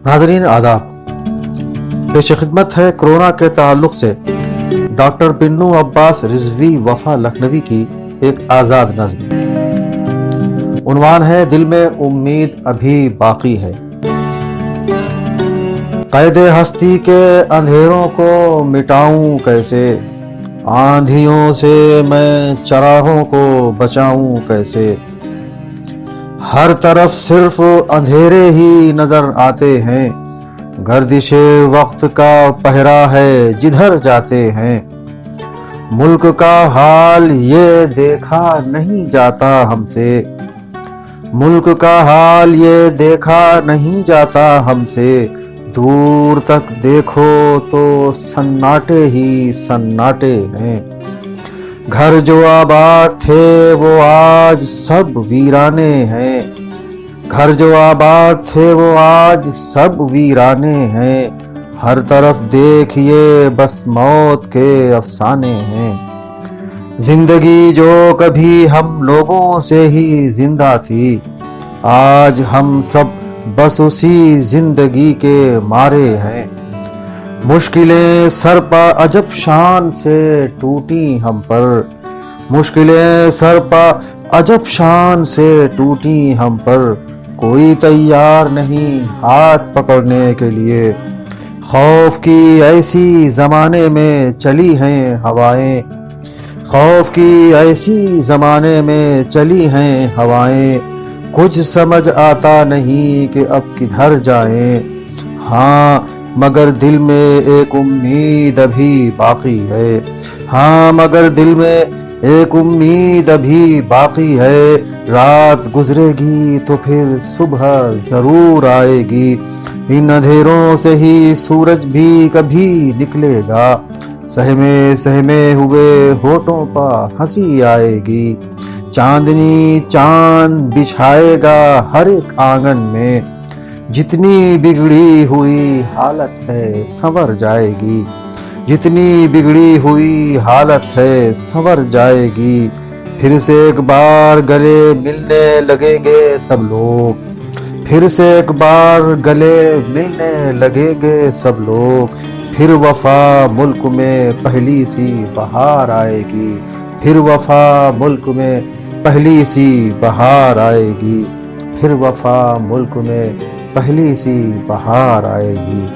ناظرین آداب، پیش خدمت ہے کورونا کے تعلق سے ڈاکٹر بنو عباس رضوی وفا لکھنوی کی ایک آزاد نظم۔ عنوان ہے دل میں امید ابھی باقی ہے۔ قید ہستی کے اندھیروں کو مٹاؤں کیسے، آندھیوں سے میں چراغوں کو بچاؤں کیسے، ہر طرف صرف اندھیرے ہی نظر آتے ہیں، گردش وقت کا پہرا ہے جدھر جاتے ہیں، ملک کا حال یہ دیکھا نہیں جاتا ہم سے، ملک کا حال یہ دیکھا نہیں جاتا ہم سے، دور تک دیکھو تو سناٹے ہی سناٹے ہیں، گھر جو آباد تھے وہ آج سب ویرانے ہیں، گھر جو آباد تھے وہ آج سب ویرانے ہیں، ہر طرف دیکھیے بس موت کے افسانے ہیں، زندگی جو کبھی ہم لوگوں سے ہی زندہ تھی، آج ہم سب بس اسی زندگی کے مارے ہیں، مشکلیں سر پا عجب شان سے ٹوٹی ہم پر، مشکلیں سر پا عجب شان سے ٹوٹی ہم پر، کوئی تیار نہیں ہاتھ پکڑنے کے لیے، خوف کی ایسی زمانے میں چلی ہیں ہوائیں، خوف کی ایسی زمانے میں چلی ہیں ہوائیں، کچھ سمجھ آتا نہیں کہ اب کدھر جائیں، ہاں مگر دل میں ایک امید ابھی باقی ہے، ہاں مگر دل میں ایک امید ابھی باقی ہے، رات گزرے گی تو پھر صبح ضرور آئے گی، ان اندھیروں سے ہی سورج بھی کبھی نکلے گا، سہمے سہمے ہوئے ہونٹوں پر ہنسی آئے گی، چاندنی چاند بچھائے گا ہر ایک آنگن میں، جتنی بگڑی ہوئی حالت ہے سنور جائے گی، جتنی بگڑی ہوئی حالت ہے سنور جائے گی، پھر سے ایک بار گلے ملنے لگیں گے سب لوگ، پھر سے ایک بار گلے ملنے لگیں گے سب لوگ، پھر وفا ملک میں پہلی سی بہار آئے گی، پھر وفا ملک میں پہلی سی بہار آئے گی، پھر وفا ملک میں پہلی سی بہار آئے گی۔